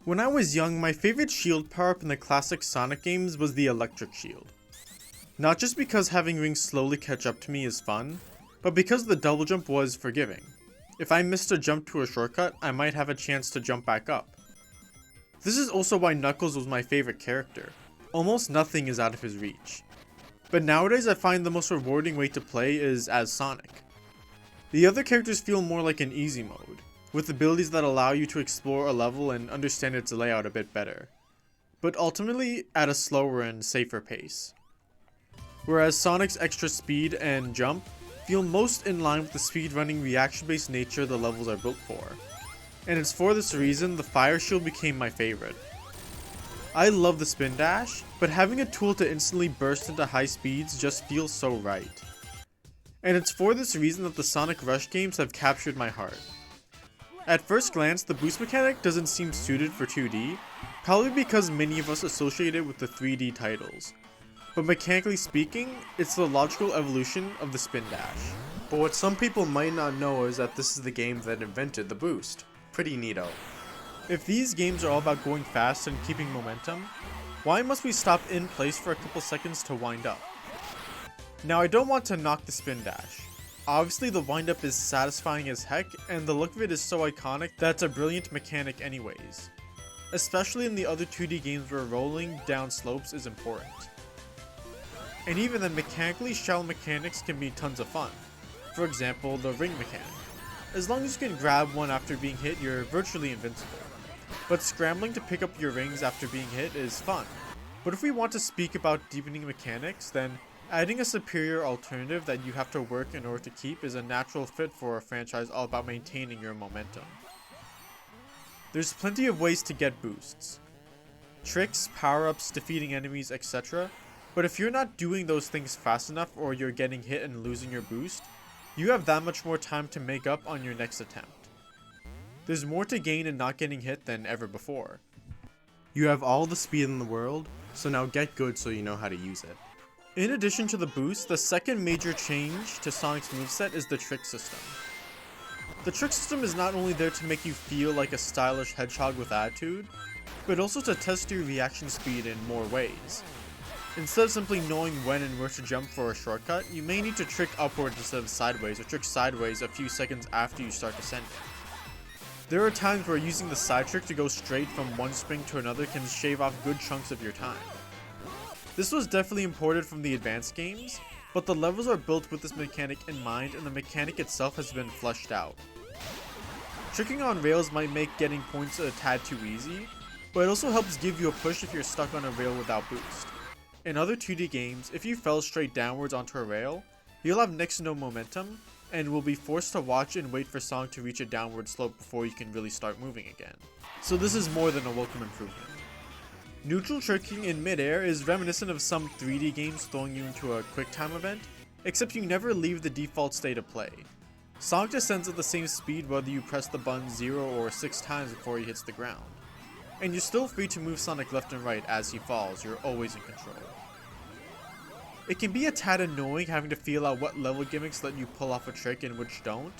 When I was young, my favorite shield power-up in the classic Sonic games was the electric shield. Not just because having rings slowly catch up to me is fun, but because the double jump was forgiving. If I missed a jump to a shortcut, I might have a chance to jump back up. This is also why Knuckles was my favorite character. Almost nothing is out of his reach. But nowadays I find the most rewarding way to play is as Sonic. The other characters feel more like an easy mode, with abilities that allow you to explore a level and understand its layout a bit better, but ultimately at a slower and safer pace. Whereas Sonic's extra speed and jump feel most in line with the speedrunning reaction-based nature the levels are built for, and it's for this reason the Fire Shield became my favorite. I love the spin dash, but having a tool to instantly burst into high speeds just feels so right. And it's for this reason that the Sonic Rush games have captured my heart. At first glance, the boost mechanic doesn't seem suited for 2D, probably because many of us associate it with the 3D titles. But mechanically speaking, it's the logical evolution of the spin dash. But what some people might not know is that this is the game that invented the boost. Pretty neato. If these games are all about going fast and keeping momentum, why must we stop in place for a couple seconds to wind up? Now I don't want to knock the spin dash. Obviously the wind up is satisfying as heck, and the look of it is so iconic that it's a brilliant mechanic anyways. Especially in the other 2D games where rolling down slopes is important. And even then, mechanically, shell mechanics can be tons of fun. For example, the ring mechanic. As long as you can grab one after being hit, you're virtually invincible. But scrambling to pick up your rings after being hit is fun. But if we want to speak about deepening mechanics, then adding a superior alternative that you have to work in order to keep is a natural fit for a franchise all about maintaining your momentum. There's plenty of ways to get boosts. Tricks, power-ups, defeating enemies, etc. But if you're not doing those things fast enough or you're getting hit and losing your boost, you have that much more time to make up on your next attempt. There's more to gain in not getting hit than ever before. You have all the speed in the world, so now get good so you know how to use it. In addition to the boost, the second major change to Sonic's moveset is the trick system. The trick system is not only there to make you feel like a stylish hedgehog with attitude, but also to test your reaction speed in more ways. Instead of simply knowing when and where to jump for a shortcut, you may need to trick upward instead of sideways, or trick sideways a few seconds after you start descending. There are times where using the side trick to go straight from one spring to another can shave off good chunks of your time. This was definitely imported from the advanced games, but the levels are built with this mechanic in mind and the mechanic itself has been fleshed out. Tricking on rails might make getting points a tad too easy, but it also helps give you a push if you're stuck on a rail without boost. In other 2D games, if you fell straight downwards onto a rail, you'll have next to no momentum, and will be forced to watch and wait for Sonic to reach a downward slope before you can really start moving again. So this is more than a welcome improvement. Neutral tricking in midair is reminiscent of some 3D games throwing you into a quick time event, except you never leave the default state of play. Sonic descends at the same speed whether you press the button 0 or 6 times before he hits the ground. And you're still free to move Sonic left and right as he falls, you're always in control. It can be a tad annoying having to feel out what level gimmicks let you pull off a trick and which don't.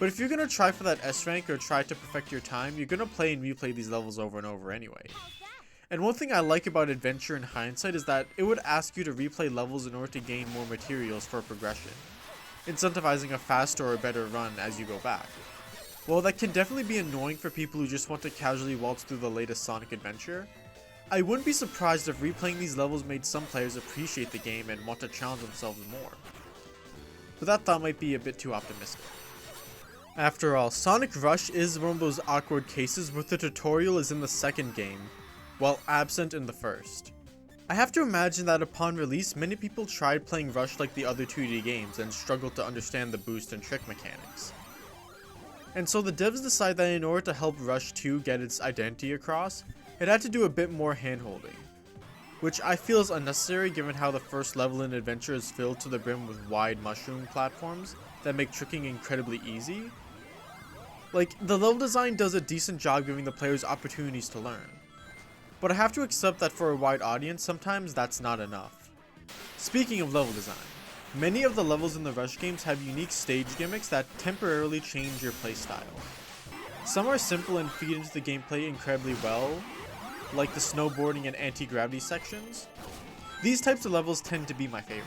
But if you're gonna try for that S rank or try to perfect your time, you're gonna play and replay these levels over and over anyway. And one thing I like about Adventure in hindsight is that it would ask you to replay levels in order to gain more materials for progression, incentivizing a faster or better run as you go back. While that can definitely be annoying for people who just want to casually waltz through the latest Sonic adventure, I wouldn't be surprised if replaying these levels made some players appreciate the game and want to challenge themselves more. But that thought might be a bit too optimistic. After all, Sonic Rush is one of those awkward cases where the tutorial is in the second game, while absent in the first. I have to imagine that upon release, many people tried playing Rush like the other 2D games and struggled to understand the boost and trick mechanics. And so the devs decided that in order to help Rush 2 get its identity across, it had to do a bit more handholding, which I feel is unnecessary given how the first level in Adventure is filled to the brim with wide mushroom platforms that make tricking incredibly easy. Like, the level design does a decent job giving the players opportunities to learn. But I have to accept that for a wide audience, sometimes that's not enough. Speaking of level design, many of the levels in the Rush games have unique stage gimmicks that temporarily change your playstyle. Some are simple and feed into the gameplay incredibly well, like the snowboarding and anti-gravity sections. These types of levels tend to be my favorite.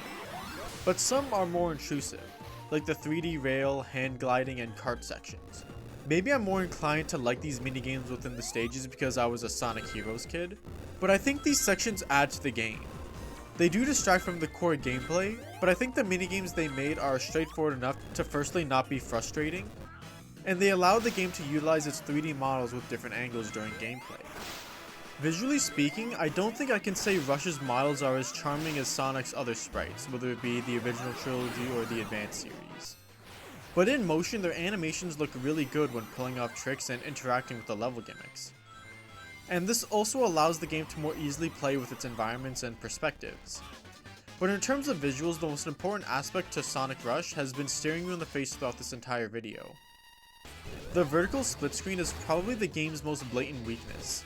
But some are more intrusive, like the 3D rail, hand gliding, and kart sections. Maybe I'm more inclined to like these minigames within the stages because I was a Sonic Heroes kid, but I think these sections add to the game. They do distract from the core gameplay, but I think the minigames they made are straightforward enough to firstly not be frustrating, and they allow the game to utilize its 3D models with different angles during gameplay. Visually speaking, I don't think I can say Rush's models are as charming as Sonic's other sprites, whether it be the original trilogy or the Advanced series. But in motion, their animations look really good when pulling off tricks and interacting with the level gimmicks. And this also allows the game to more easily play with its environments and perspectives. But in terms of visuals, the most important aspect to Sonic Rush has been staring you in the face throughout this entire video. The vertical split screen is probably the game's most blatant weakness,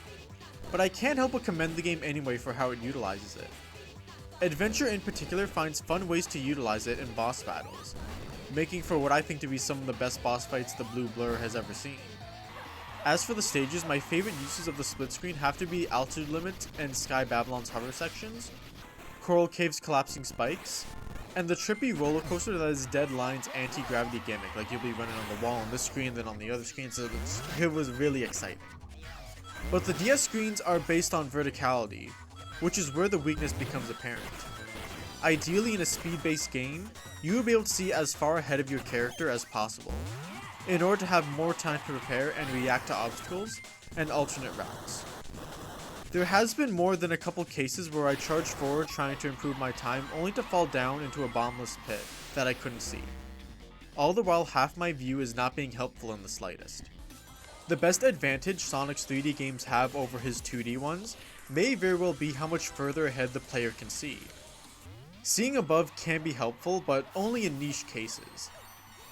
but I can't help but commend the game anyway for how it utilizes it. Adventure in particular finds fun ways to utilize it in boss battles, making for what I think to be some of the best boss fights the Blue Blur has ever seen. As for the stages, my favorite uses of the split screen have to be Altitude Limit and Sky Babylon's hover sections, Coral Cave's collapsing spikes, and the trippy roller coaster that is Deadline's anti-gravity gimmick, like you'll be running on the wall on this screen then on the other screen, so it was really exciting. But the DS screens are based on verticality, which is where the weakness becomes apparent. Ideally in a speed-based game, you will be able to see as far ahead of your character as possible, in order to have more time to prepare and react to obstacles and alternate routes. There has been more than a couple cases where I charged forward trying to improve my time only to fall down into a bottomless pit that I couldn't see. All the while half my view is not being helpful in the slightest. The best advantage Sonic's 3D games have over his 2D ones may very well be how much further ahead the player can see. Seeing above can be helpful, but only in niche cases.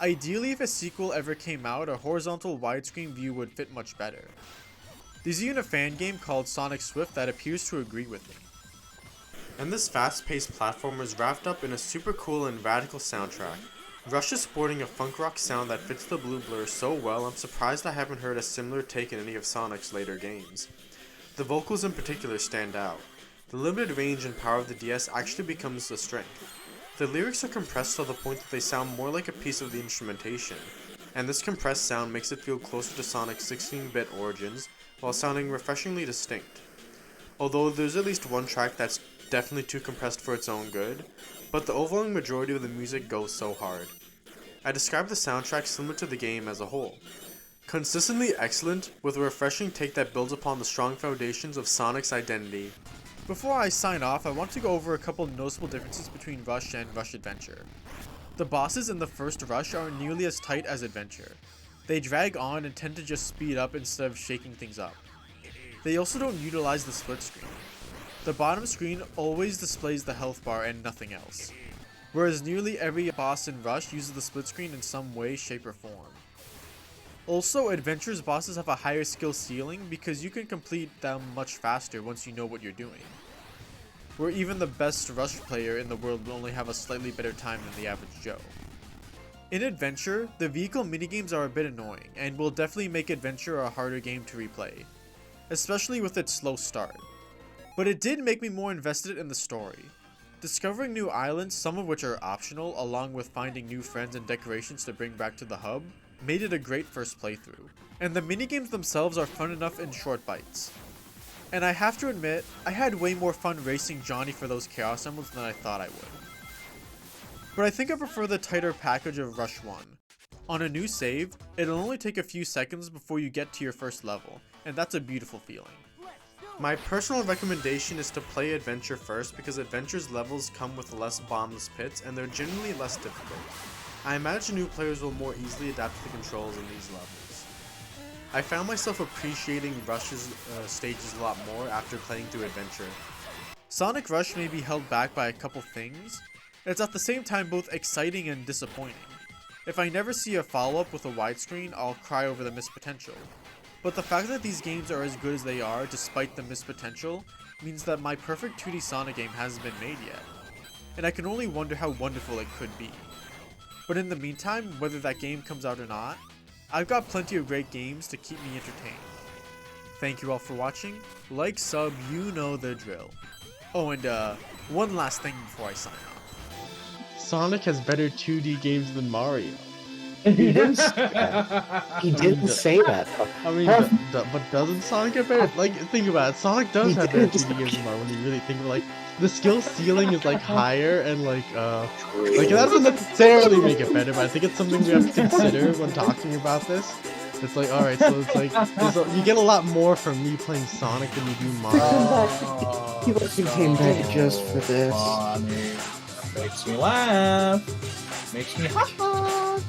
Ideally, if a sequel ever came out, a horizontal widescreen view would fit much better. There's even a fan game called Sonic Swift that appears to agree with me. And this fast-paced platformer is wrapped up in a super cool and radical soundtrack. Rush is sporting a funk rock sound that fits the Blue Blur so well, I'm surprised I haven't heard a similar take in any of Sonic's later games. The vocals in particular stand out. The limited range and power of the DS actually becomes a strength. The lyrics are compressed to the point that they sound more like a piece of the instrumentation, and this compressed sound makes it feel closer to Sonic's 16-bit origins while sounding refreshingly distinct. Although there's at least one track that's definitely too compressed for its own good, but the overwhelming majority of the music goes so hard. I describe the soundtrack similar to the game as a whole. Consistently excellent, with a refreshing take that builds upon the strong foundations of Sonic's identity. Before I sign off, I want to go over a couple noticeable differences between Rush and Rush Adventure. The bosses in the first Rush aren't nearly as tight as Adventure. They drag on and tend to just speed up instead of shaking things up. They also don't utilize the split screen. The bottom screen always displays the health bar and nothing else, whereas nearly every boss in Rush uses the split screen in some way, shape, or form. Also, Adventure's bosses have a higher skill ceiling because you can complete them much faster once you know what you're doing, where even the best Rush player in the world will only have a slightly better time than the average Joe. In Adventure, the vehicle minigames are a bit annoying, and will definitely make Adventure a harder game to replay, especially with its slow start. But it did make me more invested in the story. Discovering new islands, some of which are optional, along with finding new friends and decorations to bring back to the hub, made it a great first playthrough. And the minigames themselves are fun enough in short bites. And I have to admit, I had way more fun racing Johnny for those Chaos Emeralds than I thought I would. But I think I prefer the tighter package of Rush 1. On a new save, it'll only take a few seconds before you get to your first level, and that's a beautiful feeling. My personal recommendation is to play Adventure first because Adventure's levels come with less bombless pits and they're generally less difficult. I imagine new players will more easily adapt to the controls in these levels. I found myself appreciating Rush's stages a lot more after playing through Adventure. Sonic Rush may be held back by a couple things, and it's at the same time both exciting and disappointing. If I never see a follow-up with a widescreen, I'll cry over the missed potential. But the fact that these games are as good as they are despite the missed potential means that my perfect 2D Sonic game hasn't been made yet, and I can only wonder how wonderful it could be. But in the meantime, whether that game comes out or not, I've got plenty of great games to keep me entertained. Thank you all for watching. Like, sub, you know the drill. Oh, and one last thing before I sign off. Sonic has better 2D games than Mario. He didn't say that. He didn't say that. I mean, but doesn't Sonic get better? Like, think about it. Sonic does have better 2D games than Mario when you really think of it. Like, the skill ceiling is like higher and like it doesn't necessarily make it better, but I think it's something we have to consider when talking about this. It's like, alright, so it's like, you get a lot more from me playing Sonic than you do Mario. He came back just for this. Makes me laugh. Makes me ha ha.